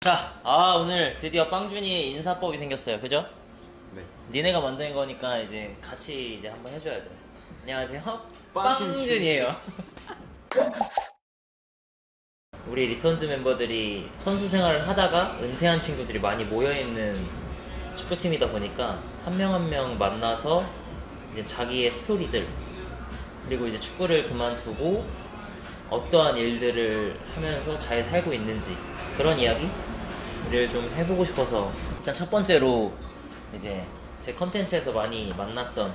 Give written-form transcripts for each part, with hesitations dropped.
자, 오늘 드디어 빵준이의 인사법이 생겼어요. 그죠? 네. 니네가 만든 거니까 이제 같이 이제 한번 해줘야 돼. 안녕하세요. 빵준. 빵준이에요. 우리 리턴즈 멤버들이 선수 생활을 하다가 은퇴한 친구들이 많이 모여있는 축구팀이다 보니까 한 명 한 명 만나서 이제 자기의 스토리들, 그리고 이제 축구를 그만두고 어떠한 일들을 하면서 잘 살고 있는지, 그런 이야기를 좀 해보고 싶어서, 일단 첫 번째로 이제 제 컨텐츠에서 많이 만났던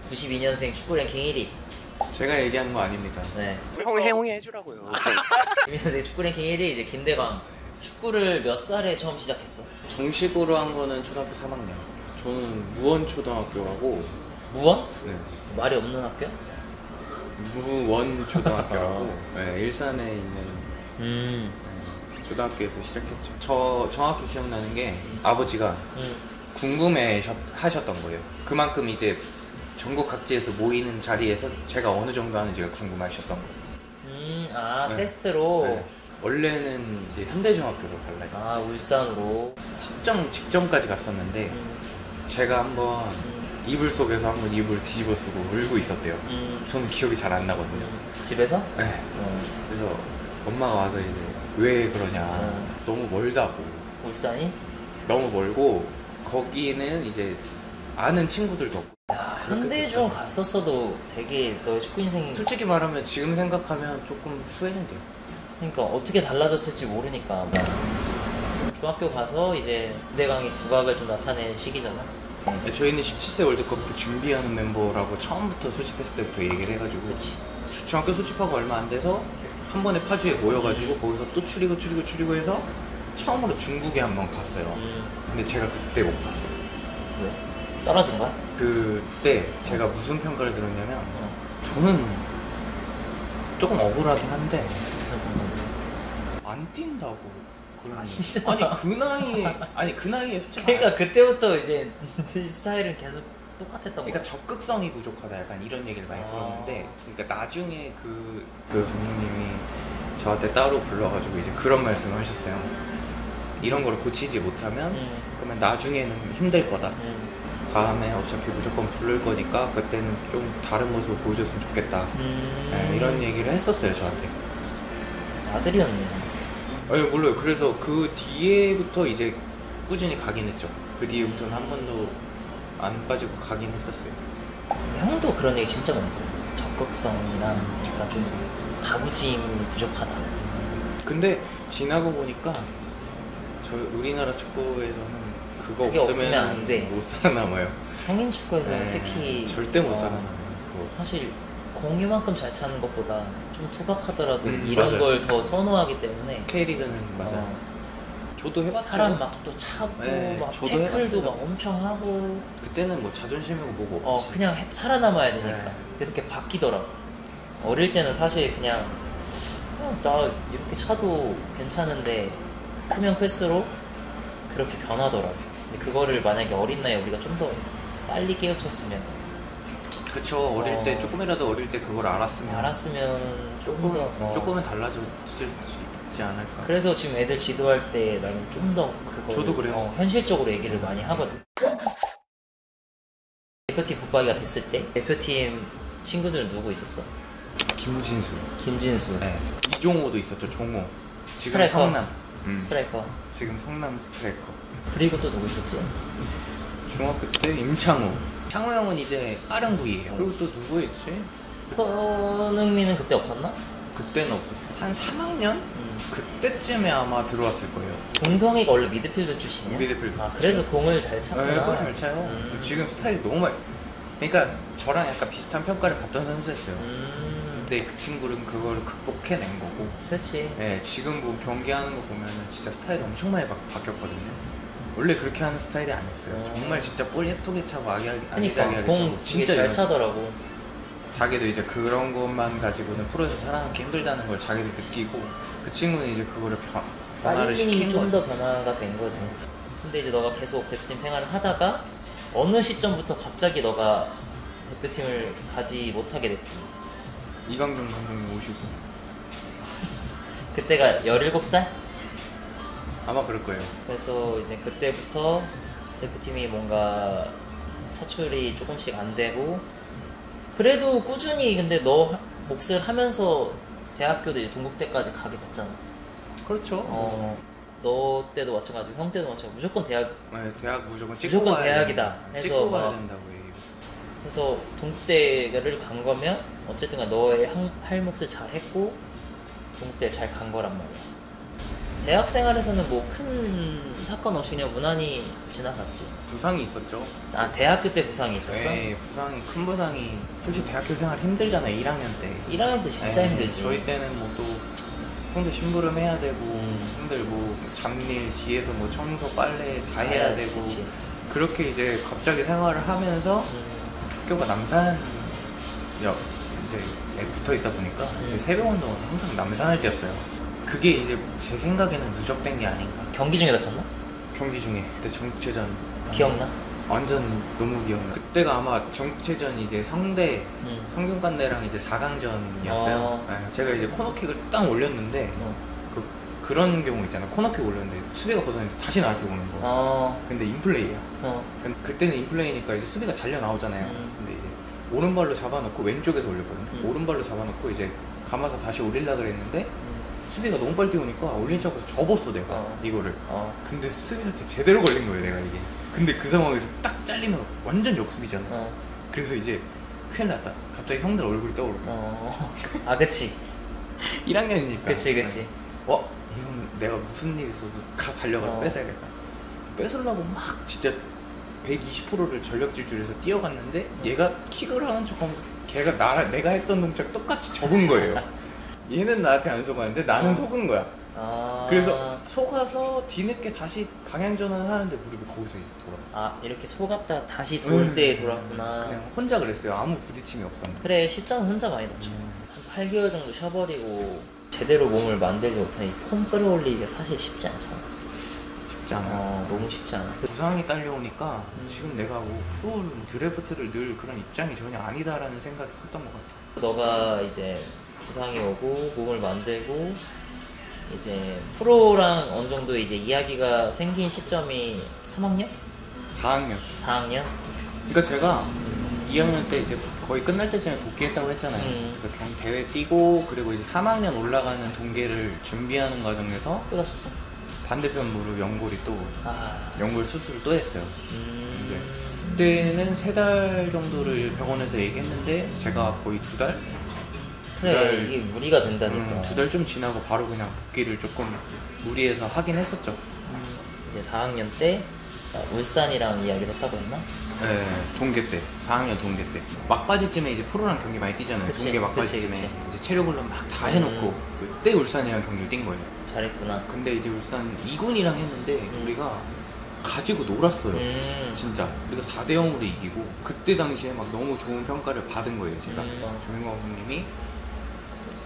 92년생 축구 랭킹 1위. 제가 얘기하는 거 아닙니다. 네. 형이 해주라고요. 92년생 축구 랭킹 1위 이제 김대광. 축구를 몇 살에 처음 시작했어? 정식으로 한 거는 초등학교 3학년. 저는 무원초등학교라고. 무원? 네. 말이 없는 학교? 무원초등학교라고. 네, 일산에 있는 초등학교에서 시작했죠. 저 정확히 기억나는 게 아버지가 궁금해 하셨던 거예요. 그만큼 이제 전국 각지에서 모이는 자리에서 제가 어느 정도 하는지가 궁금하셨던 거예요. 네. 테스트로. 네. 원래는 이제 현대중학교로 갈라 했어요. 울산으로. 확정 직전까지 갔었는데 제가 한번 이불 속에서 한번 이불을 뒤집어 쓰고 울고 있었대요. 저는 기억이 잘 안 나거든요. 집에서? 네. 그래서 엄마가 와서 이제 왜 그러냐. 너무 멀다고. 울산이? 너무 멀고 거기는 이제 아는 친구들도 없고. 현대중 갔었어도 되게 너의 축구 인생이. 솔직히 말하면 지금 생각하면 조금 후회는 돼요. 그러니까 어떻게 달라졌을지 모르니까. 중학교 가서 이제 김대광이 두각을 좀 나타낸 시기잖아. 저희는 17세 월드컵 그 준비하는 멤버라고 처음부터 소집했을 때부터 얘기를 해가지고. 그치. 중학교 소집하고 얼마 안 돼서 한 번에 파주에 모여가지고 거기서 또 추리고 해서 처음으로 중국에 한번 갔어요. 근데 제가 그때 못 갔어요. 왜? 떨어진 거야? 그때 제가 무슨 평가를 들었냐면 저는 조금 억울하긴 한데 무슨 공부? 안 뛴다고 그러는 아니잖아. 그 나이에 솔직히 그러니까 그때부터 이제 네 스타일은 계속 똑같았던 거야. 그러니까 적극성이 부족하다 약간 이런 얘기를 많이 들었는데, 그러니까 나중에 그 감독님이 저한테 따로 불러가지고 이제 그런 말씀을 하셨어요. 이런 거를 고치지 못하면 그러면 나중에는 힘들 거다. 다음에 어차피 무조건 부를 거니까 그때는 좀 다른 모습을 보여줬으면 좋겠다. 네, 이런 얘기를 했었어요 저한테. 아들이었네. 아니 몰라요. 그래서 그 뒤에부터 이제 꾸준히 가긴 했죠. 그 뒤에부터는 한 번도 안 빠지고 가긴 했었어요. 형도 그런 얘기 진짜 많이 들어. 적극성이나 약간 좀 다부짐이 부족하다. 근데 지나고 보니까 우리나라 축구에서는 그게 없으면 안 돼. 못 살아남아요. 성인 축구에서는 네, 특히 절대 못 살아남아요. 그거. 사실 공유만큼 잘 차는 것보다 좀 투박하더라도 이런 맞아요. 걸 더 선호하기 때문에. K리그는 맞아요. 저도 해봤죠. 사람 막 또 차고 네, 막 저도 태클도 해봤어요. 막 엄청 하고. 그때는 뭐 자존심이고 뭐고 없지. 그냥 살아남아야 되니까. 네. 이렇게 바뀌더라고. 어릴 때는 사실 그냥 나 이렇게 차도 괜찮은데 크면 클수록 그렇게 변하더라고. 근데 그거를 만약에 어린 나이에 우리가 좀 더 빨리 깨우쳤으면. 그쵸. 어릴 때 조금이라도 어릴 때 그걸 알았으면 조금은 달라졌지 않을까. 그래서 지금 애들 지도할 때 나는 좀 더 그거 저도 그래요. 현실적으로 얘기를 많이 하거든. 대표팀 붙박이가 됐을 때 대표팀 친구들은 누구 있었어? 김진수. 네. 이종호도 있었죠. 종호. 지금 스트라이커. 성남. 스트라이커. 지금 성남 스트라이커. 그리고 또 누구 있었지? 중학교 때 임창우. 창우 형은 이제 빠른구이에요. 그리고 또 누구였지? 손흥민은 그때 없었나? 그때는 없었어. 한 3학년? 그때쯤에 아마 들어왔을 거예요. 동성이가 원래 미드필더 출신이야? 미드필더. 그래서 공을 잘 차구나. 네, 볼 잘 차요. 지금 스타일이 너무 그러니까 저랑 약간 비슷한 평가를 받던 선수였어요. 근데 그 친구는 그걸 극복해낸 거고. 그렇지. 네, 지금 뭐 경기하는 거 보면은 진짜 스타일이 엄청 많이 바뀌었거든요. 원래 그렇게 하는 스타일이 아니었어요. 정말 진짜 볼 예쁘게 차고 아기자기하게 그러니까 공 차고 진짜 잘 차더라고. 자기도 이제 그런 것만 가지고는 프로에서 살아남기 힘들다는 걸 자기도 느끼고, 그 친구는 이제 그거를 변화를 시킨 좀 거죠. 더 변화가 된 거지. 근데 이제 너가 계속 대표팀 생활을 하다가 어느 시점부터 갑자기 너가 대표팀을 가지 못하게 됐지? 이광준 감독님 오시고 그때가 17살? 아마 그럴 거예요. 그래서 이제 그때부터 대표팀이 뭔가 차출이 조금씩 안 되고, 그래도 꾸준히 근데 너 몫을 하면서 대학교도 이제 동국대까지 가게 됐잖아. 그렇죠. 너 때도 마찬가지고 형 때도 마찬가지고 무조건 대학, 네, 대학 무조건 찍고 무조건 가야 대학이다 된다. 해서 찍고 가야 막 된다고 얘기했어요. 그래서 동국대를 간 거면 어쨌든 너의 할 몫을 잘 했고 동국대를 잘 간 거란 말이야. 대학 생활에서는 뭐 큰 사건 없이 그냥 무난히 지나갔지. 부상이 있었죠. 아, 대학교 때 부상이 있었어? 네, 큰 부상이. 솔직히 대학교 생활 힘들잖아요. 1학년 때. 1학년 때 진짜 네, 힘들지. 저희 때는 뭐 또 형들 심부름 해야 되고 형들 뭐 잡일 뒤에서 뭐 청소 빨래 다 해야 해야지, 되고 그치. 그렇게 이제 갑자기 생활을 하면서 학교가 남산역 이제 붙어 있다 보니까 이제 새벽 운동은 항상 남산을 뛰었어요. 그게 이제 제 생각에는 누적된 게 아닌가. 경기 중에 다쳤나? 경기 중에 그때 전국체전 기억나? 완전 너무 기억나. 그때가 아마 전국체전 이제 성대 응. 성균관대랑 이제 4강전이었어요. 네, 제가 이제 코너킥을 딱 올렸는데 그런 경우 있잖아. 코너킥 올렸는데 수비가 걷어냈는데 다시 나한테 오는 거. 근데 인플레이야. 그때는 인플레이니까 이제 수비가 달려 나오잖아요. 근데 이제 오른발로 잡아놓고 왼쪽에서 올렸거든요. 오른발로 잡아놓고 이제 감아서 다시 올리려고 그랬는데 수비가 너무 빨리 뛰어오니까 올린 척해서 접었어 내가 이거를. 근데 수비한테 제대로 걸린 거예요 내가 이게. 근데 그 상황에서 딱 잘리면 완전 역수비잖아. 그래서 이제 큰일 났다. 갑자기 형들 얼굴이 떠오르고. 아, 그치. 1학년이니까. 그치. 이건 내가 무슨 일이 있어서 달려가서 뺏어야겠다. 뺏으려고 막 진짜 120%를 전력 질주해서 뛰어갔는데 얘가 킥을 하는 척하면서 내가 했던 동작 똑같이 접은 거예요. 얘는 나한테 안 속았는데 나는 속은 거야. 그래서 속아서 뒤늦게 다시 방향 전환을 하는데 무릎이 거기서 이제 돌아. 아, 이렇게 속았다 다시 돌 때 돌았구나. 그냥 혼자 그랬어요. 아무 부딪힘이 없었는데. 그래, 십자는 혼자 많이 다쳐. 한 8개월 정도 쉬어버리고 제대로 몸을 만들지 못하니 폼 끌어올리기가 사실 쉽지 않잖아. 쉽지 않아. 너무 쉽지 않아. 부상이 딸려오니까 지금 내가 뭐 프로 드래프트를 늘 그런 입장이 전혀 아니다라는 생각이 컸던 것 같아. 너가 이제 부상이 오고 몸을 만들고 이제 프로랑 어느 정도 이제 이야기가 생긴 시점이 3학년? 4학년. 4학년? 그러니까 제가 2학년 때 이제 거의 끝날 때쯤에 복귀했다고 했잖아요. 그래서 대회 뛰고 그리고 이제 3학년 올라가는 동계를 준비하는 과정에서 또 다쳤어? 반대편 무릎 연골이 또 연골 수술을 또 했어요. 이제 그때는 3달 정도를 병원에서 얘기했는데 제가 거의 2달? 그래, 이게 무리가 된다니까. 2달 좀 지나고 바로 그냥 복귀를 조금 무리해서 하긴 했었죠. 이제 4학년 때 울산이랑 이야기를 했다고 했나? 네, 동계 때, 4학년 동계 때 막바지쯤에 이제 프로랑 경기 많이 뛰잖아요. 그치, 동계 막바지쯤에 그치. 이제 체력 훈련 막 다 해놓고 그때 울산이랑 경기를 뛴 거예요. 잘했구나. 근데 이제 울산 2군이랑 했는데 우리가 가지고 놀았어요. 진짜 우리가 4대0으로 이기고 그때 당시에 막 너무 좋은 평가를 받은 거예요. 제가 조민광 감독님이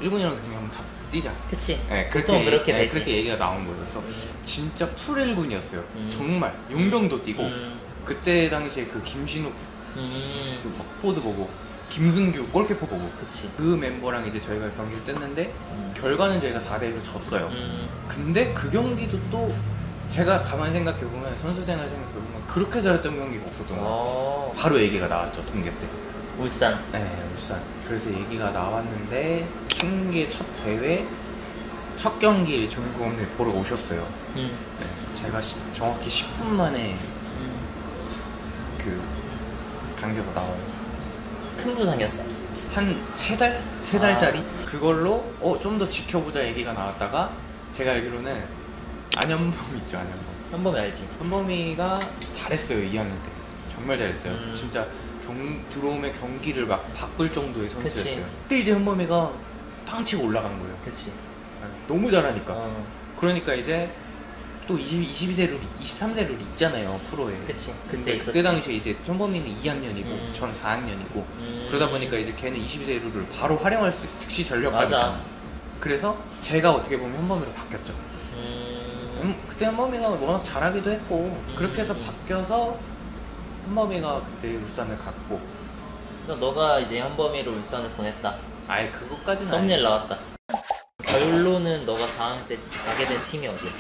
1군이랑 경기 한번 뛰자. 그치. 네, 보통 그렇게 되지. 그렇게 얘기가 나온 거예요. 그래서 진짜 풀 1군이었어요. 정말 용병도 뛰고 그때 당시에 그 김신욱 막 포드 보고 김승규 골키퍼 보고 그치. 그 멤버랑 이제 저희가 경기를 뗐는데 결과는 저희가 4대1로 졌어요. 근데 그 경기도 또 제가 가만히 생각해보면 선수 생활 생각해보면 그렇게 잘했던 경기가 없었던 것 같아요. 바로 얘기가 나왔죠. 동계 때 울산. 네, 울산. 그래서 얘기가 나왔는데 춘계 첫 대회 첫 경기 조민구 감독님 보러 오셨어요. 네, 제가 정확히 10분 만에 그 당겨서 나와요. 큰 부상이었어? 한 3달? 3달짜리? 그걸로 좀 더 지켜보자 얘기가 나왔다가 제가 알기로는 안현범 있죠. 안현범. 현범이 알지? 현범이가 잘했어요. 2학년 때 정말 잘했어요. 진짜 들어오면 경기를 막 바꿀 정도의 선수였어요. 그때 이제 현범이가 팡치고 올라간 거예요. 그치. 너무 잘하니까. 그러니까 이제 또 22세 룰, 23세 룰 있잖아요, 프로에. 그치. 근데 그때 당시에 이제 현범이는 2학년이고 전 4학년이고 그러다 보니까 이제 걔는 22세 룰을 바로 활용할 수 즉시 전력감이잖아. 그래서 제가 어떻게 보면 현범이로 바뀌었죠. 그때 현범이가 워낙 잘하기도 했고 그렇게 해서 바뀌어서 현범이가 그때 울산을 갔고. 그러니까 너가 이제 현범이를 울산을 보냈다. 아예 그것까지는 썸네일 나왔다. 결론은 너가 4학년 때 가게 된 팀이 어디야?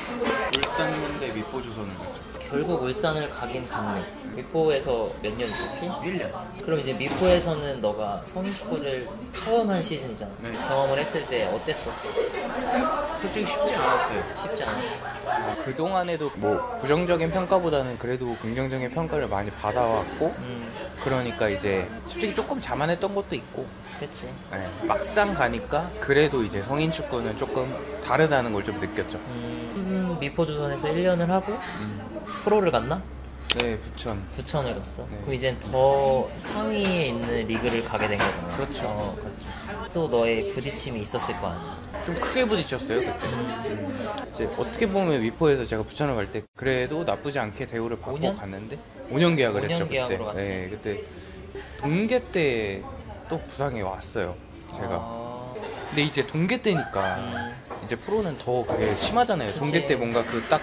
울산문대 미포주선을 갔죠. 결국 울산을 가긴 갔네. 미포에서 몇 년 있었지? 1년. 그럼 이제 미포에서는 너가 성인축구를 처음 한 시즌이잖아. 네. 경험을 했을 때 어땠어? 솔직히 쉽지 않았어요. 쉽지 않았지. 그동안에도 뭐 부정적인 평가보다는 그래도 긍정적인 평가를 많이 받아왔고, 그러니까 이제 솔직히 조금 자만했던 것도 있고, 그치. 네, 막상 가니까 그래도 이제 성인 축구는 조금 다르다는 걸 좀 느꼈죠. 미포조선에서 1년을 하고 프로를 갔나? 네, 부천. 부천을 갔어. 네. 그럼 이젠 더 상위에 있는 리그를 가게 된 거잖아. 그렇죠. 그렇죠. 또 너의 부딪힘이 있었을 거 아니야. 좀 크게 부딪혔어요 그때. 이제 어떻게 보면 미포에서 제가 부천을 갈 때 그래도 나쁘지 않게 대우를 받고 5년? 갔는데 5년 계약을 5년 했죠 계약으로 그때. 갔지. 네, 그때 동계 때 또 부상이 왔어요 제가. 근데 이제 동계 때니까 이제 프로는 더 그게 심하잖아요. 그치. 동계 때 뭔가 그 딱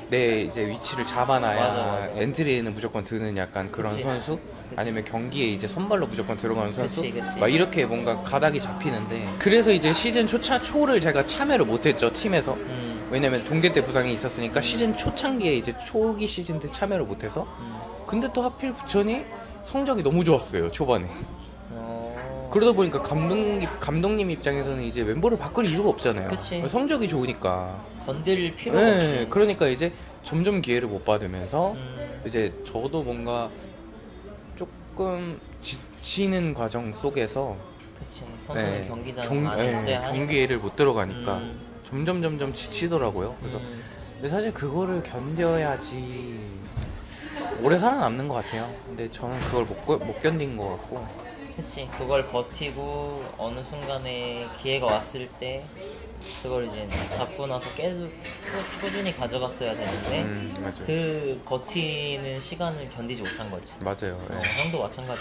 내 이제 위치를 잡아놔야 맞아. 엔트리에는 무조건 드는 약간 그런 그치. 선수, 아니면 경기에 이제 선발로 무조건 들어가는 선수, 그치. 막 이렇게 뭔가 가닥이 잡히는데, 그래서 이제 시즌 초를 제가 참여를 못했죠 팀에서. 왜냐면 동계 때 부상이 있었으니까 시즌 초창기에 이제 초기 시즌 때 참여를 못해서. 근데 또 하필 부천이 성적이 너무 좋았어요 초반에. 그러다 보니까 감독님 입장에서는 이제 멤버를 바꿀 이유가 없잖아요. 그치. 성적이 좋으니까. 건들 필요가 네, 없지. 그러니까 이제 점점 기회를 못 받으면서 이제 저도 뭔가 조금 지치는 과정 속에서, 그치. 선수는 네, 경기장 안에 있어야 하니까. 경기를 못 들어가니까 점점 지치더라고요. 그래서 근데 사실 그거를 견뎌야지 오래 살아남는 것 같아요. 근데 저는 그걸 못 견딘 것 같고. 그치. 그걸 버티고 어느 순간에 기회가 왔을 때 그걸 이제 잡고 나서 계속 꾸준히 가져갔어야 되는데 맞아요. 그 버티는 시간을 견디지 못한 거지. 맞아요. 네. 형도 마찬가지.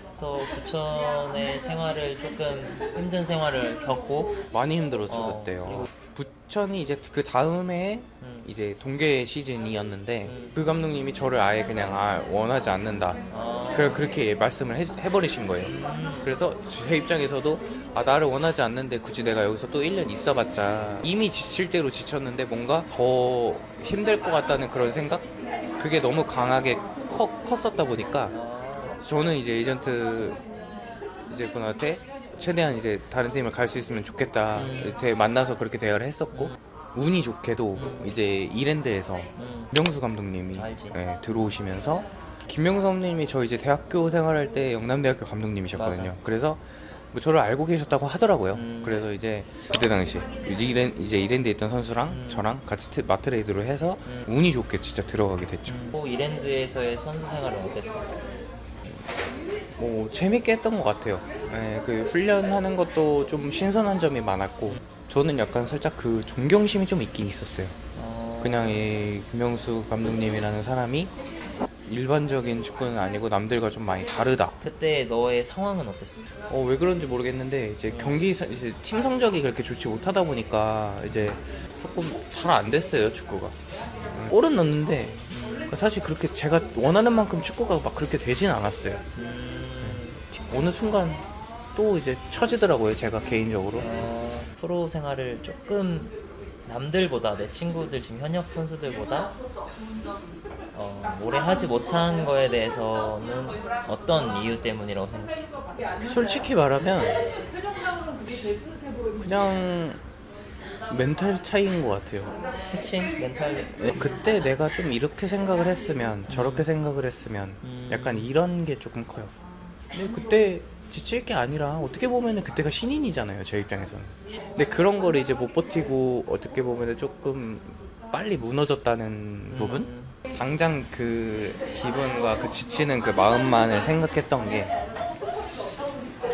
그래서 부천의 생활을 조금 힘든 생활을 겪고 많이 힘들었죠 그때요. 부천이 이제 그 다음에 이제 동계 시즌이었는데 그 감독님이 저를 아예 그냥 원하지 않는다. 그렇게 말씀을 해버리신 거예요. 그래서 제 입장에서도 나를 원하지 않는데 굳이 내가 여기서 또 1년 있어봤자 이미 지칠 대로 지쳤는데 뭔가 더 힘들 것 같다는 그런 생각? 그게 너무 강하게 컸었다 보니까 저는 이제 에이전트 이제 분한테 최대한 이제 다른 팀을 갈 수 있으면 좋겠다. 이렇게 만나서 그렇게 대화를 했었고, 운이 좋게도 이제 이랜드에서 김명수 감독님이 들어오시면서, 김명수 감독님이 저 이제 대학교 생활할 때 영남대학교 감독님이셨거든요. 맞아. 그래서 뭐 저를 알고 계셨다고 하더라고요. 그래서 이제 그때 당시 이제 이랜드에 있던 선수랑 저랑 같이 마트레이드로 해서 운이 좋게 진짜 들어가게 됐죠. 이랜드에서의 선수 생활은 어땠어? 뭐 재밌게 했던 것 같아요. 네, 그 훈련하는 것도 좀 신선한 점이 많았고, 저는 약간 살짝 그 존경심이 좀 있긴 있었어요. 그냥 이 김명수 감독님이라는 사람이 일반적인 축구는 아니고 남들과 좀 많이 다르다. 그때 너의 상황은 어땠어? 왜 그런지 모르겠는데 이제 이제 팀 성적이 그렇게 좋지 못하다 보니까 이제 조금 잘 안 됐어요 축구가. 골은 넣는데 사실 그렇게 제가 원하는 만큼 축구가 막 그렇게 되진 않았어요. 어느 순간 또 이제 처지더라고요 제가 개인적으로. 프로 생활을 조금 남들보다, 내 친구들 지금 현역 선수들보다 오래 하지 못한 거에 대해서는 어떤 이유 때문이라고 생각해? 솔직히 말하면 그냥 멘탈 차이인 것 같아요. 그치, 멘탈. 그때 내가 좀 이렇게 생각을 했으면 저렇게 생각을 했으면 약간 이런 게 조금 커요. 근데 그때 지칠 게 아니라 어떻게 보면은 그때가 신인이잖아요 제 입장에서는. 근데 그런 거를 이제 못 버티고 어떻게 보면은 조금 빨리 무너졌다는 부분? 당장 그 기분과 그 지치는 그 마음만을 생각했던 게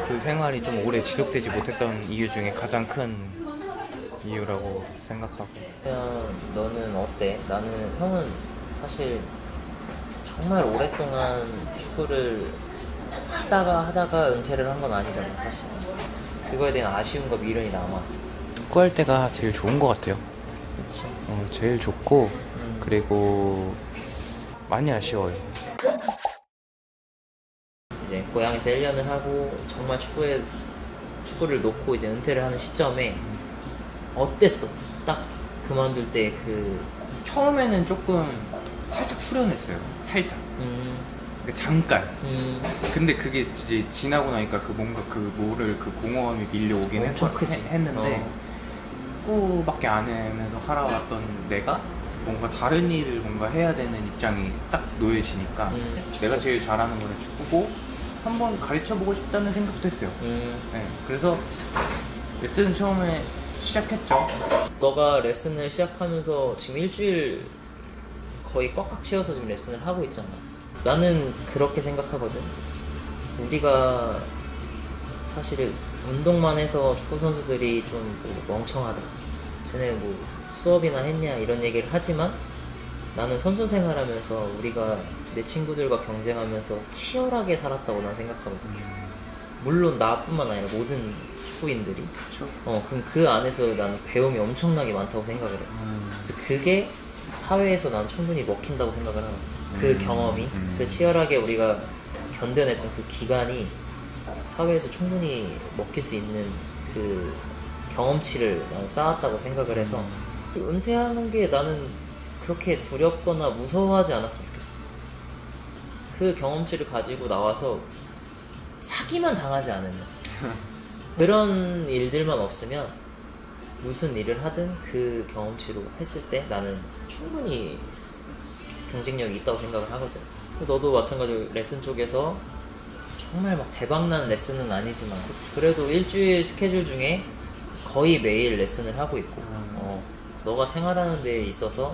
그 생활이 좀 오래 지속되지 못했던 이유 중에 가장 큰 이유라고 생각하고. 그냥 너는 어때? 형은 사실 정말 오랫동안 축구를 하다가 은퇴를 한 건 아니잖아 사실. 그거에 대한 아쉬움과 미련이 남아. 축구할 때가 제일 좋은 것 같아요. 그치. 제일 좋고 그리고 많이 아쉬워요. 이제 고향에서 1년을 하고 정말 축구를 놓고 이제 은퇴를 하는 시점에 어땠어? 딱 그만둘 때 그 처음에는 조금 살짝 후련했어요. 살짝. 그러니까 잠깐. 근데 그게 이제 지나고 나니까 그 뭔가 그 뭐를 그 공허함이 밀려오긴 엄청 크지. 했는데 축구밖에 안 하면서 살아왔던 내가 뭔가 다른 일을 뭔가 해야 되는 입장이 딱 놓여지니까 내가 제일 잘하는 거는 축구고 한번 가르쳐보고 싶다는 생각도 했어요. 네, 그래서 레슨은 처음에 시작했죠. 너가 레슨을 시작하면서 지금 일주일 거의 꽉꽉 채워서 지금 레슨을 하고 있잖아. 나는 그렇게 생각하거든. 우리가 사실 운동만 해서 축구 선수들이 좀 멍청하다, 쟤네 뭐 수업이나 했냐 이런 얘기를 하지만, 나는 선수 생활하면서 우리가 내 친구들과 경쟁하면서 치열하게 살았다고 난 생각하거든. 물론 나뿐만 아니라 모든 축구인들이. 그렇죠. 그럼 그 안에서 나는 배움이 엄청나게 많다고 생각을 해. 그래서 그게 사회에서 난 충분히 먹힌다고 생각을 하는 거야. 그 경험이, 그 치열하게 우리가 견뎌냈던 그 기간이 사회에서 충분히 먹힐 수 있는 그 경험치를 나는 쌓았다고 생각을 해서, 은퇴하는 게 나는 그렇게 두렵거나 무서워하지 않았으면 좋겠어. 그 경험치를 가지고 나와서 사기만 당하지 않으면, 그런 일들만 없으면 무슨 일을 하든 그 경험치로 했을 때 나는 충분히 경쟁력이 있다고 생각을 하거든. 너도 마찬가지로 레슨 쪽에서 정말 막 대박난 레슨은 아니지만 그래도 일주일 스케줄 중에 거의 매일 레슨을 하고 있고, 너가 생활하는 데 있어서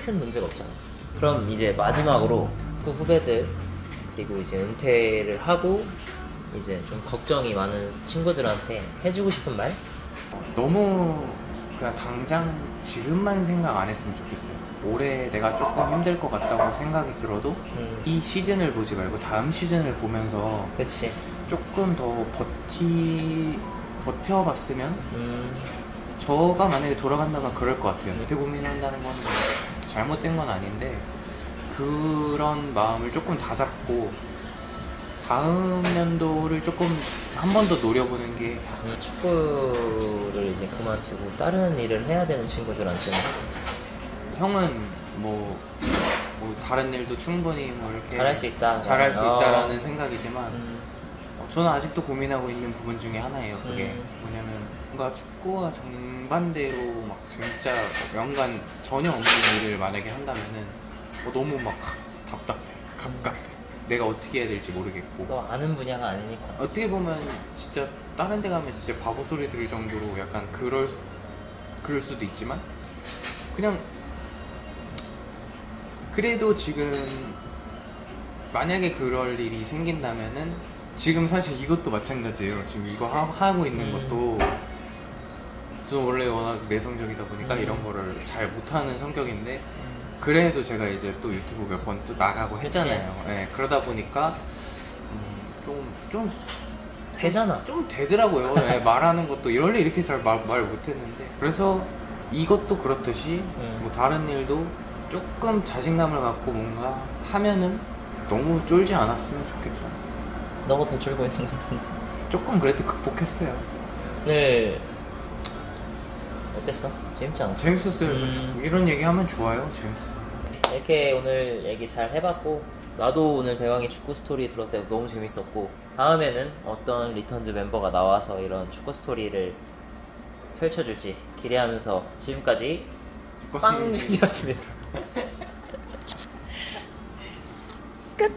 큰 문제가 없잖아. 그럼 이제 마지막으로 그 후배들, 그리고 이제 은퇴를 하고 이제 좀 걱정이 많은 친구들한테 해주고 싶은 말? 너무 그냥 당장 지금만 생각 안 했으면 좋겠어요. 올해 내가 조금 힘들 것 같다고 생각이 들어도 이 시즌을 보지 말고 다음 시즌을 보면서 그치. 조금 더 버텨봤으면 저가 만약에 돌아간다면 그럴 것 같아요. 은퇴 고민한다는 건 잘못된 건 아닌데 그런 마음을 조금 다잡고 다음 연도를 조금 한 번 더 노려보는 게. 축구를 이제 그만두고 다른 일을 해야 되는 친구들한테는 형은 뭐 다른 일도 충분히 뭐 이렇게 잘할 수 있다. 잘할 수 있다라는 생각이지만 저는 아직도 고민하고 있는 부분 중에 하나예요. 그게 뭐냐면 뭔가 축구와 정반대로 막 진짜 연관 전혀 없는 일을 만약에 한다면은 너무 막 답답해, 갑갑해. 내가 어떻게 해야 될지 모르겠고. 너 아는 분야가 아니니까. 어떻게 보면 진짜 다른 데 가면 진짜 바보 소리 들을 정도로 약간 그럴 수도 있지만, 그냥 그래도 지금 만약에 그럴 일이 생긴다면은 지금 사실 이것도 마찬가지예요. 지금 이거 하고 있는 것도 저는 원래 워낙 내성적이다 보니까 이런 거를 잘 못하는 성격인데 그래도 제가 이제 또 유튜브 몇 번 또 나가고 했잖아요. 네, 그러다 보니까 좀 되잖아. 좀 되더라고요. 네, 말하는 것도 원래 이렇게 잘 말 못했는데, 그래서 이것도 그렇듯이 뭐 다른 일도 조금 자신감을 갖고 뭔가 하면은 너무 쫄지 않았으면 좋겠다. 너가 더 쫄고 있는 것 같은데. 조금 그래도 극복했어요. 네. 어땠어? 재밌지 않았어? 재밌었어요. 이런 얘기하면 좋아요. 재밌어. 이렇게 오늘 얘기 잘 해봤고, 나도 오늘 대강이 축구 스토리 들었을 때 너무 재밌었고, 다음에는 어떤 리턴즈 멤버가 나와서 이런 축구 스토리를 펼쳐줄지 기대하면서 지금까지 빵준이었습니다. 끝!